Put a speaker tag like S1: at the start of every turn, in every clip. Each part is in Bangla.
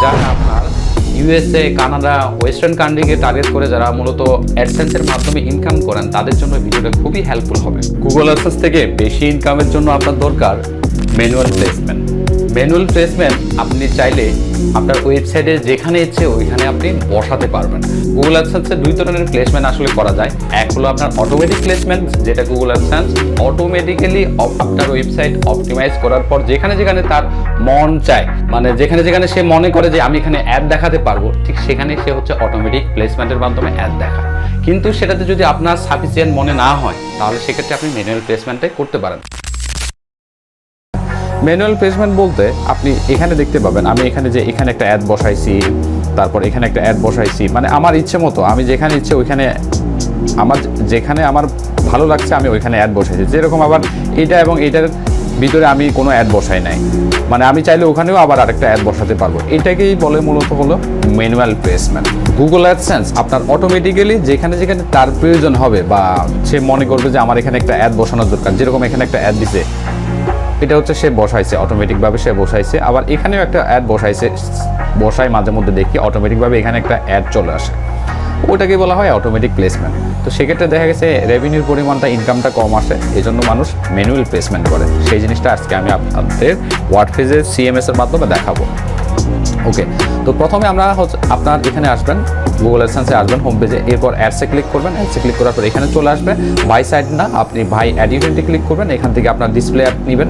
S1: যারা আপনার ইউএসএ, কানাডা, ওয়েস্টার্ন কান্ট্রিকে টার্গেট করে যারা মূলত অ্যাডসেন্সের মাধ্যমে ইনকাম করেন, তাদের জন্য ভিডিওটা খুবই হেল্পফুল হবে। গুগল অ্যাডসেন্স থেকে বেশি ইনকামের জন্য আপনার দরকার ম্যানুয়াল প্লেসমেন্ট। ম্যানুয়াল প্লেসমেন্ট আপনি চাইলে আপনার ওয়েবসাইটে যেখানে ইচ্ছে ওইখানে আপনি বসাতে পারবেন। গুগল অ্যাডসেন্সে দুই ধরনের প্লেসমেন্ট আসলে করা যায়। এক হলো আপনার অটোমেটিক প্লেসমেন্ট, যেটা গুগল অ্যাডসেন্স অটোমেটিক্যালি আপনার ওয়েবসাইট অপটিমাইজ করার পর যেখানে যেখানে তার মন চায়, মানে যেখানে যেখানে সে মনে করে যে আমি এখানে অ্যাড দেখাতে পারবো, ঠিক সেখানে সে হচ্ছে অটোমেটিক প্লেসমেন্টের মাধ্যমে অ্যাড দেখায়। কিন্তু সেটাতে যদি আপনার সাফিসিয়েন্ট মনে না হয়, তাহলে সেক্ষেত্রে আপনি ম্যানুয়াল প্লেসমেন্টটাই করতে পারেন। ম্যানুয়াল প্লেসমেন্ট বলতে আপনি এখানে দেখতে পাবেন আমি এখানে একটা অ্যাড বসাইছি, তারপর এখানে একটা অ্যাড বসাইছি, মানে আমার ইচ্ছে মতো আমি যেখানে ইচ্ছে ওইখানে যেখানে আমার ভালো লাগছে আমি ওইখানে অ্যাড বসাইছি। যেরকম আবার এটা এবং এটার ভিতরে আমি কোনো অ্যাড বসাই নাই, মানে আমি চাইলে ওখানেও আবার আরেকটা অ্যাড বসাতে পারবো। এটাকেই বলে মূলত হলো ম্যানুয়াল প্লেসমেন্ট। গুগল অ্যাডসেন্স আপনার অটোমেটিক্যালি যেখানে যেখানে তার প্রয়োজন হবে বা সে মনে করবে যে আমার এখানে একটা অ্যাড বসানোর দরকার, যেরকম এখানে একটা অ্যাড দিছে, এটা হচ্ছে সে বসাইছে, অটোমেটিকভাবে সে বসাইছে। আবার এখানেও একটা অ্যাড বসায় মাঝে মধ্যে দেখি অটোমেটিকভাবে এখানে একটা অ্যাড চলে আসে, ওটাকে বলা হয় অটোমেটিক প্লেসমেন্ট। তো সেক্ষেত্রে দেখা গেছে রেভিনিউর পরিমাণটা, ইনকামটা কম আসে, এই জন্য মানুষ ম্যানুয়াল প্লেসমেন্ট করে। সেই জিনিসটা আজকে আমি আপনাদের ওয়ার্ডপ্রেসের সিএমএস এর মাধ্যমে দেখাবো। ওকে, তো প্রথমে আমরা আপনার এখানে আসবেন, গুগল অ্যাডসেন্সে আসবেন, হোম পেজে, এরপর অ্যাডসে ক্লিক করবেন। অ্যাডসে ক্লিক করার পর এখানে চলে আসবে, বাই সাইড না, আপনি বাই অ্যাড ইভেন্টে ক্লিক করবেন। এখান থেকে আপনার ডিসপ্লে অ্যাড নেবেন,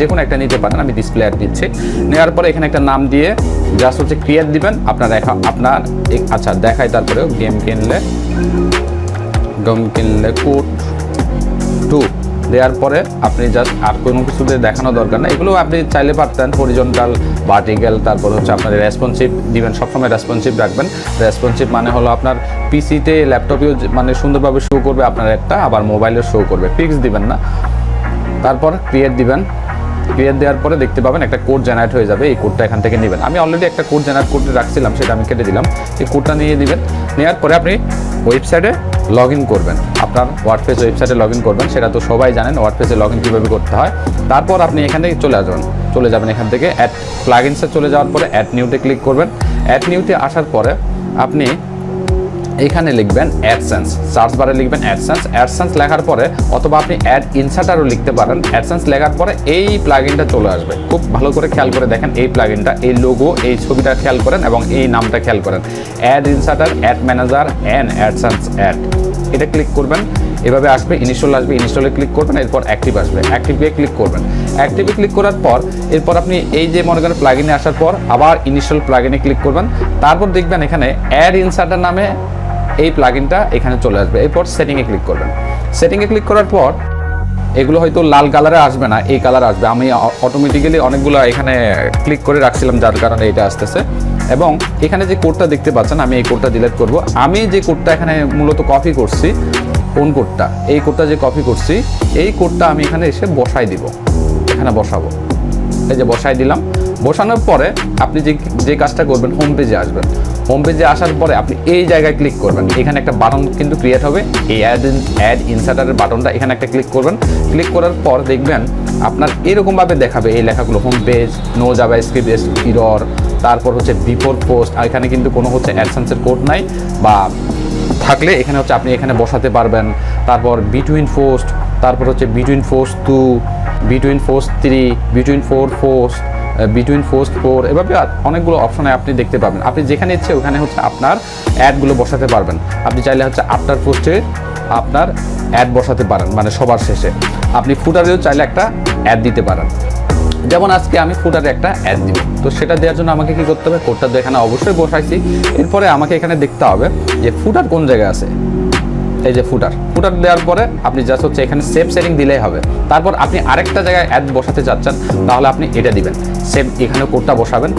S1: যে কোনো একটা নিতে পারেন, আমি ডিসপ্লে অ্যাড দিচ্ছি। নেওয়ার পরে এখানে একটা নাম দিয়ে জাস্ট হচ্ছে ক্রিয়েট দিবেন। আপনার আচ্ছা দেখাই, তারপরেও গেম কিনলে কোড 2 দেওয়ার পরে আপনি জাস্ট আর কোনো কিছু দিয়ে দেখানো দরকার না, এগুলো আপনি চাইলে পারতেন হরিজন্টাল, ভার্টিক্যাল, তারপর হচ্ছে আপনার রেসপন্সিভ দিবেন। সবসময় রেসপন্সিভ রাখবেন। রেসপন্সিভ মানে হলো আপনার পিসিতে, ল্যাপটপেও মানে সুন্দরভাবে শো করবে আপনার একটা, আবার মোবাইলেও শো করবে। ফিক্স দিবেন না। তারপর ক্রিয়েট দিবেন। ক্রিয়েট দেওয়ার পরে দেখতে পাবেন একটা কোড জেনারেট হয়ে যাবে, এই কোডটা এখান থেকে নেবেন। আমি অলরেডি একটা কোড জেনারেট করে রাখছিলাম, সেটা আমি কেটে দিলাম। এই কোডটা নিয়ে দিবেন। নেওয়ার পরে আপনি ওয়েবসাইটে লগ ইন করবেন, আপনার ওয়ার্ডপ্রেস ওয়েবসাইটে লগ ইন করবেন। সেটা তো সবাই জানেন ওয়ার্ডপ্রেসে লগ ইন কীভাবে করতে হয়। তারপর আপনি এখানে চলে যাবেন এখান থেকে অ্যাড প্লাগইনসে চলে যাওয়ার পরে অ্যাড নিউতে ক্লিক করবেন। অ্যাড নিউতে আসার পরে আপনি এখানে লিখবেন অ্যাডসেন্স, সার্চ বারে লিখবেন অ্যাডসেন্স। অ্যাডসেন্স লেখার পরে অথবা আপনি অ্যাড ইনসার্টারও লিখতে পারেন। অ্যাডসেন্স লেখার পরে এই প্লাগইনটা চলে আসবে। খুব ভালো করে খেয়াল করে দেখেন এই প্লাগইনটা, এই লোগো, এই ছবিটা খেয়াল করেন এবং এই নামটা খেয়াল করেন, ad inserter, ad manager and AdSense ad. এটা ক্লিক করবেন, এভাবে আসবে, ইনস্টল আসবে, ইনস্টলে ক্লিক করবেন। এরপর অ্যাক্টিভ আসবে, অ্যাক্টিভে ক্লিক করবেন। অ্যাক্টিভে ক্লিক করার পর এরপর আপনি এই যে মনে করেন প্লাগইনে আসার পর আবার ইনস্টল প্লাগইনে ক্লিক করবেন। তারপর দেখবেন এখানে অ্যাড ইনসার্টার নামে এই প্লাগইনটা এখানে চলে আসবে। এরপর সেটিংয়ে ক্লিক করবেন। সেটিংয়ে ক্লিক করার পর এগুলো হয়তো লাল কালারে আসবে না, এই কালার আসবে। আমি অটোমেটিক্যালি অনেকগুলো এখানে ক্লিক করে রাখছিলাম, যার কারণে এটা আসতেছে। এবং এখানে যে কোডটা দেখতে পাচ্ছেন, আমি এই কোডটা ডিলিট করব। আমি যে কোডটা এখানে মূলত কপি করছি, কোন কোডটা, এই কোডটা যে কপি করছি, এই কোডটা আমি এখানে এসে বসাই দিব, এখানে বসাবো। এই যে বসাই দিলাম। বসানোর পরে আপনি যে কাজটা করবেন, হোম পেজে আসবেন। হোম পেজে আসার পরে আপনি এই জায়গায় ক্লিক করবেন। এখানে একটা বাটন কিন্তু ক্রিয়েট হবে, এই অ্যাড ইনসার্টারের বাটনটা, এখানে একটা ক্লিক করবেন। ক্লিক করার পর দেখবেন আপনার এরকমভাবে দেখাবে এই লেখাগুলো, home page, no JavaScript error, তারপর হচ্ছে বিফোর পোস্ট। আর এখানে কিন্তু কোনো হচ্ছে অ্যাডসেন্সের কোড নাই, বা থাকলে এখানে হচ্ছে আপনি এখানে বসাতে পারবেন। তারপর বিটুইন পোস্ট, তারপর হচ্ছে between post 2, between post 3, between 4 post, between post 4, এভাবে অনেকগুলো অপশনে আপনি দেখতে পাবেন। আপনি যেখানে ইচ্ছে ওখানে হচ্ছে আপনার অ্যাডগুলো বসাতে পারবেন। আপনি চাইলে হচ্ছে আফটার পোস্টে আপনার অ্যাড বসাতে পারেন, মানে সবার শেষে। আপনি ফুটারেও চাইলে একটা অ্যাড দিতে পারেন। যেমন আজকে আমি ফুটারে একটা অ্যাড দিব, তো সেটা দেওয়ার জন্য আমাকে কী করতে হবে, কোডটা তো এখানে অবশ্যই বসাইছি। এরপরে আমাকে এখানে দেখতে হবে যে ফুটার কোন জায়গায় আছে। এই যে ফুটার দেওয়ার পরে আপনি জাস্ট হচ্ছে এখানে সেভ সেটিং দিলেই হবে। তারপর আপনি আরেকটা জায়গায় অ্যাড বসাতে চাচ্ছেন, তাহলে আপনি এটা দিবেন, সেভ, এখানে কোডটা বসাবেন।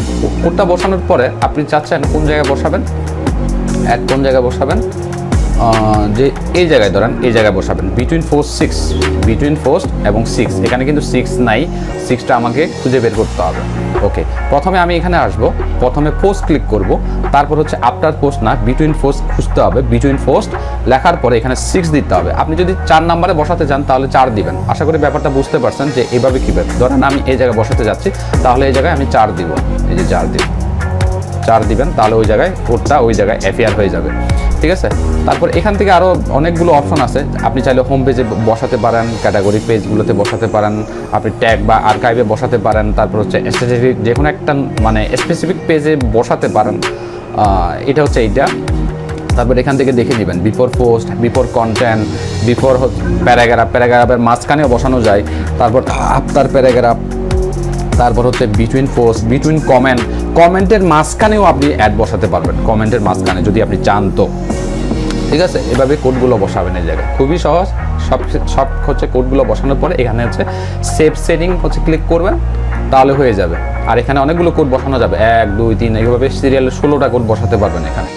S1: কোডটা বসানোর পরে আপনি চাচ্ছেন কোন জায়গায় বসাবেন, অ্যাড কোন জায়গায় বসাবেন, যে এই জায়গায় ধরেন এই জায়গায় বসাবেন, বিটুইন পোস্ট এবং 6। এখানে কিন্তু 6 নাই, 6টা আমাকে খুঁজে বের করতে হবে। ওকে, প্রথমে আমি এখানে আসব, প্রথমে পোস্ট ক্লিক করব। তারপর হচ্ছে আফটার পোস্ট না, বিটুইন পোস্ট খুঁজতে হবে। বিটুইন পোস্ট লেখার পরে এখানে 6 দিতে হবে। আপনি যদি 4 নাম্বারে বসাতে চান তাহলে 4 দিবেন। আশা করি ব্যাপারটা বুঝতে পারছেন যে এভাবে কীভাবে। ধরেন আমি এই জায়গায় বসাতে যাচ্ছি, তাহলে এই জায়গায় আমি 4 দিব, এই যে 4 দিব। 4 দিবেন, তাহলে ওই জায়গায় কোডটা ওই জায়গায় অ্যাপিয়ার হয়ে যাবে, ঠিক আছে। তারপর এখান থেকে আরও অনেকগুলো অপশন আছে, আপনি চাইলে হোম পেজে বসাতে পারেন, ক্যাটাগরি পেজগুলোতে বসাতে পারেন, আপনি ট্যাগ বা আর্কাইভে বসাতে পারেন, তারপর হচ্ছে স্পেসিফিক যে কোনো একটা মানে স্পেসিফিক পেজে বসাতে পারেন, এটা হচ্ছে এইটা। তারপর এখান থেকে দেখে নেবেন before post, before content, before paragraph, প্যারাগ্রাফের মাঝখানেও বসানো যায়, তারপর আফটার প্যারাগ্রাফ, তারপর হচ্ছে বিটুইন পোস্ট, বিটুইন কমেন্ট, কমেন্টের মাঝখানেও আপনি অ্যাড বসাতে পারবেন, কমেন্টের মাঝখানে যদি আপনি চান তো, ঠিক আছে। এভাবে কোডগুলো বসাবেন এই জায়গায়, খুবই সহজ। সব হচ্ছে কোডগুলো বসানোর পরে এখানে হচ্ছে সেভ সেটিং হচ্ছে ক্লিক করবেন, তাহলে হয়ে যাবে। আর এখানে অনেকগুলো কোড বসানো যাবে, 1 2 3 এইভাবে সিরিয়াল 16টা কোড বসাতে পারবেন এখানে।